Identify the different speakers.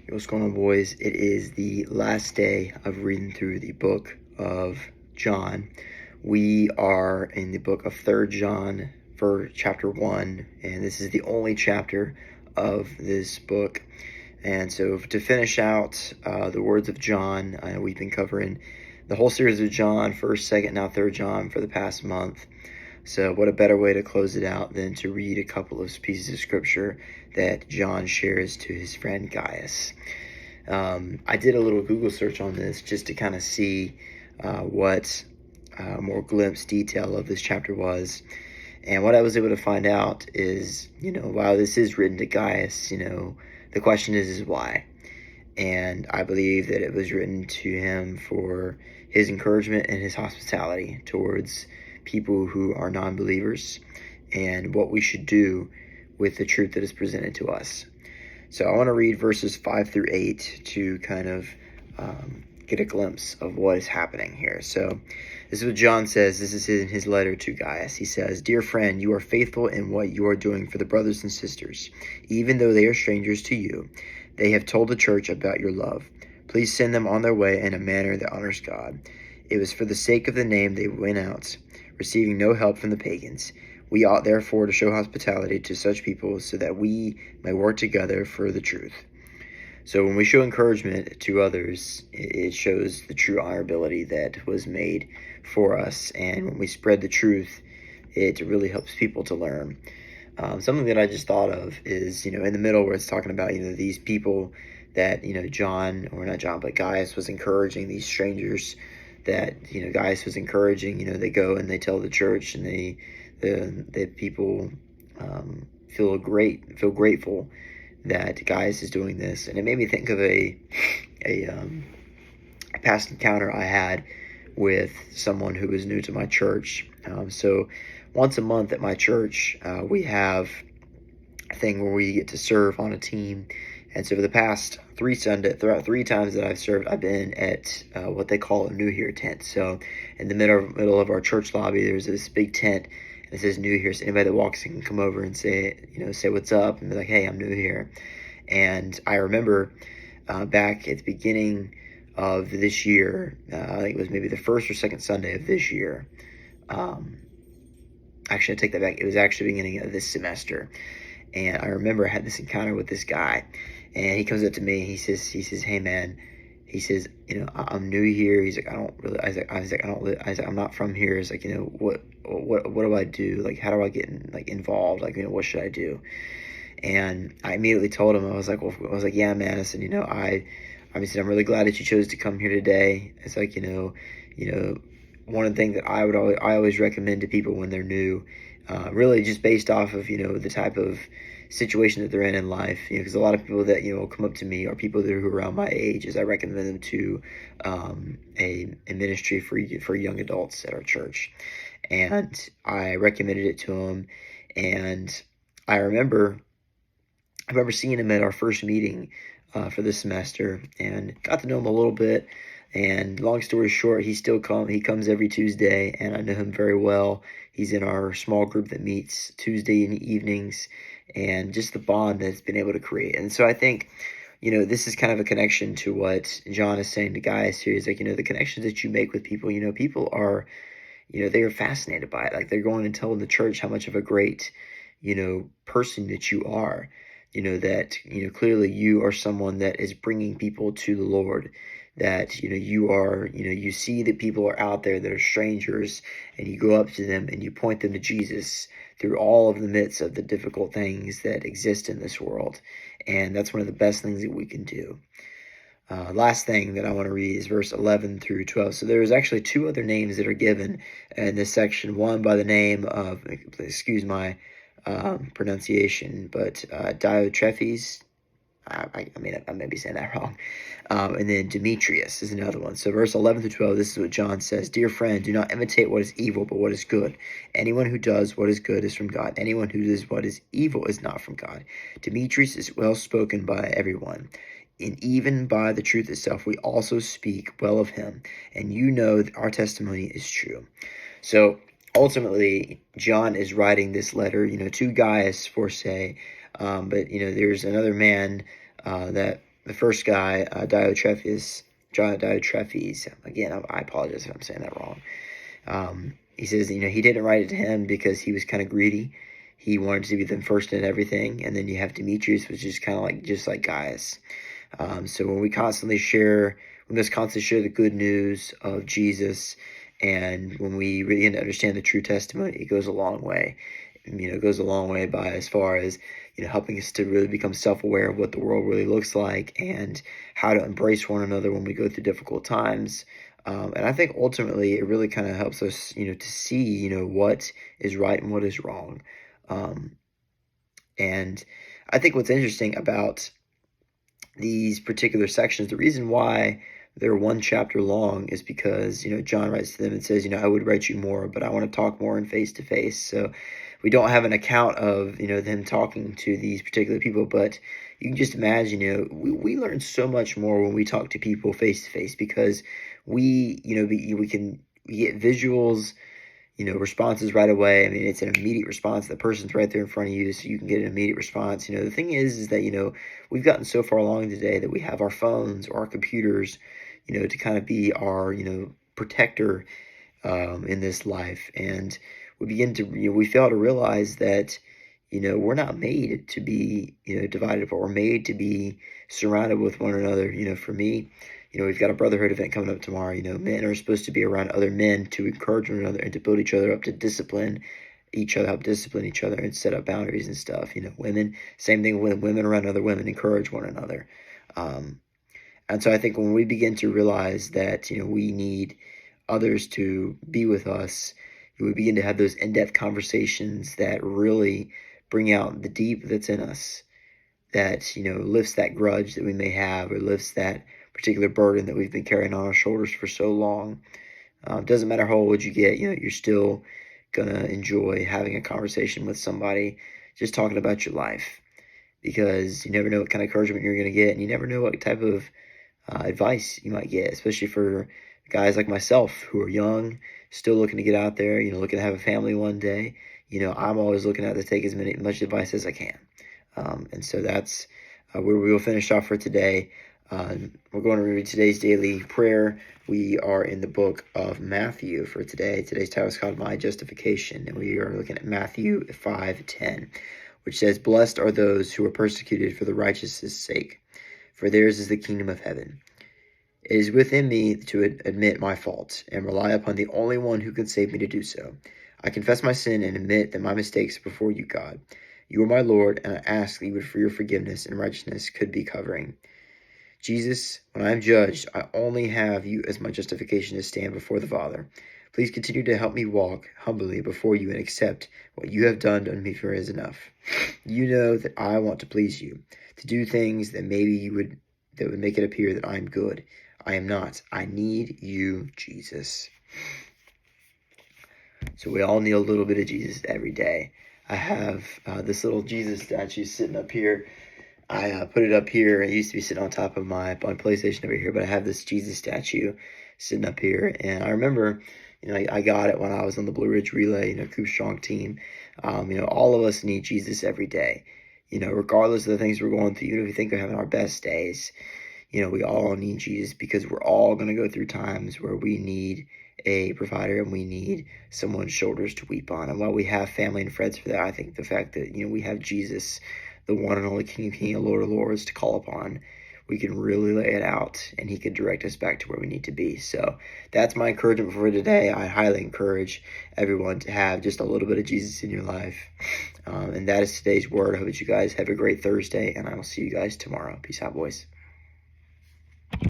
Speaker 1: What's going on, boys? It is the last day of reading through the book of John. We are in the book of 3rd John for chapter 1, and this is the only chapter of this book. And so to finish out the words of John, we've been covering the whole series of John, 1st, 2nd, now 3rd John for the past month. So what a better way to close it out than to read a couple of pieces of scripture that John shares to his friend Gaius. I did a little Google search on this just to kind of see what more glimpse detail of this chapter was. And what I was able to find out is, while this is written to Gaius, the question is why? And I believe that it was written to him for his encouragement and his hospitality towards people who are non-believers and what we should do with the truth that is presented to us. So I want to read verses 5 through 8 to kind of get a glimpse of what is happening here. So this is what John says. This is in his letter to Gaius. He says, "Dear friend, you are faithful in what you are doing for the brothers and sisters, even though they are strangers to you. They have told the church about your love. Please send them on their way in a manner that honors God. It was for the sake of the name they went out, receiving no help from the pagans. We ought therefore to show hospitality to such people so that we may work together for the truth." So when we show encouragement to others, it shows the true honorability that was made for us. And when we spread the truth, it really helps people to learn. Something that I just thought of is, in the middle where it's talking about, these people that, John, or not John, but Gaius was encouraging, these strangers that, Gaius was encouraging, they go and they tell the church, and the people feel grateful that Gaius is doing this. And it made me think of a past encounter I had with someone who was new to my church. So once a month at my church, we have a thing where we get to serve on a team. And so for the past three times that I've served, I've been at what they call a New Year tent. So in the middle of our church lobby, there's this big tent, and it says New Year. So anybody that walks in can come over and say what's up, and be like, "Hey, I'm new here." And I remember back at the beginning of this year, I think it was maybe the first or second Sunday of this year. Actually, I take that back. It was actually the beginning of this semester. And I remember I had this encounter with this guy, and he comes up to me. He says, "Hey man," he says, "I'm new here." He's like, "I'm not from here." He's like, what do I do? Like, how do I get involved? Like, what should I do? And I immediately told him, I was like, "Yeah, man." I said, I said, "I'm really glad that you chose to come here today." It's like, one of the things that I always recommend to people when they're new, really just based off of, the type of situation that they're in life, because a lot of people that, will come up to me are people that are around my age, is I recommend them to a ministry for young adults at our church. And I recommended it to them. And I remember seeing him at our first meeting for this semester, and got to know him a little bit. And long story short, he comes every Tuesday, and I know him very well. He's in our small group that meets Tuesday in the evenings, and just the bond that's been able to create. And so I think, this is kind of a connection to what John is saying to Gaius here. He's like, the connections that you make with people, people are, they are fascinated by it. Like, they're going and telling the church how much of a great, person that you are. That, clearly you are someone that is bringing people to the Lord. That, you are, you see that people are out there that are strangers, and you go up to them and you point them to Jesus through all of the midst of the difficult things that exist in this world. And that's one of the best things that we can do. Last thing that I want to read is verse 11 through 12. So there's actually two other names that are given in this section. One by the name of, excuse my pronunciation, but Diotrephes. I may be saying that wrong. And then Demetrius is another one. So verse 11 through 12, this is what John says. "Dear friend, do not imitate what is evil, but what is good. Anyone who does what is good is from God. Anyone who does what is evil is not from God. Demetrius is well spoken by everyone. And even by the truth itself, we also speak well of him. And you know that our testimony is true." So ultimately, John is writing this letter, to Gaius for say, but there's another man that the first guy, Diotrephes. Again, I apologize if I'm saying that wrong. He says, he didn't write it to him because he was kind of greedy. He wanted to be the first in everything. And then you have Demetrius, which is kind of just like Gaius. So when we must constantly share the good news of Jesus, and when we begin to understand the true testimony, it goes a long way. It goes a long way by as far as, helping us to really become self-aware of what the world really looks like and how to embrace one another when we go through difficult times. And I think ultimately it really kind of helps us, to see, what is right and what is wrong. And I think what's interesting about these particular sections, the reason why they're one chapter long is because, John writes to them and says, I would write you more, but I want to talk more in face to face. So we don't have an account of, them talking to these particular people, but you can just imagine, we learn so much more when we talk to people face to face, because we get visuals, responses right away. I mean, it's an immediate response. The person's right there in front of you, so you can get an immediate response. The thing is that, we've gotten so far along today that we have our phones or our computers, to kind of be our, protector in this life. And we fail to realize that, we're not made to be, divided, but we're made to be surrounded with one another. For me, we've got a brotherhood event coming up tomorrow. Men are supposed to be around other men to encourage one another and to build each other up, to help discipline each other and set up boundaries and stuff. Women, same thing when women around other women, encourage one another. And so I think when we begin to realize that, we need others to be with us, we begin to have those in-depth conversations that really bring out the deep that's in us, that, lifts that grudge that we may have, or lifts that particular burden that we've been carrying on our shoulders for so long. Doesn't matter how old you get, you're still going to enjoy having a conversation with somebody, just talking about your life, because you never know what kind of encouragement you're going to get, and you never know what type of advice you might get, especially for guys like myself who are young, still looking to get out there, looking to have a family one day. I'm always looking to take as much advice as I can. And so that's where we will finish off for today. We're going to read today's daily prayer. We are in the book of Matthew for today. Today's title is called My Justification, and we are looking at Matthew 5:10, which says, "Blessed are those who are persecuted for the righteousness' sake, for theirs is the kingdom of heaven. It is within me to admit my fault and rely upon the only one who can save me to do so. I confess my sin and admit that my mistakes before you, God. You are my Lord, and I ask that you would, for your forgiveness and righteousness, could be covering. Jesus, when I am judged, I only have you as my justification to stand before the Father. Please continue to help me walk humbly before you and accept what you have done to me, for it is enough. You know that I want to please you, to do things that that would make it appear that I am good. I am not. I need you, Jesus." So we all need a little bit of Jesus every day. I have this little Jesus statue sitting up here. I put it up here. It used to be sitting on top of my PlayStation over here, but I have this Jesus statue sitting up here. And I remember, I got it when I was on the Blue Ridge Relay, Coop Strong team. All of us need Jesus every day. Regardless of the things we're going through, even if we think we're having our best days, we all need Jesus, because we're all going to go through times where we need a provider and we need someone's shoulders to weep on. And while we have family and friends for that, I think the fact that, we have Jesus, the one and only King of Kings and Lord of Lords, to call upon, we can really lay it out, and he can direct us back to where we need to be. So that's my encouragement for today. I highly encourage everyone to have just a little bit of Jesus in your life. And that is today's word. I hope that you guys have a great Thursday, and I will see you guys tomorrow. Peace out, boys.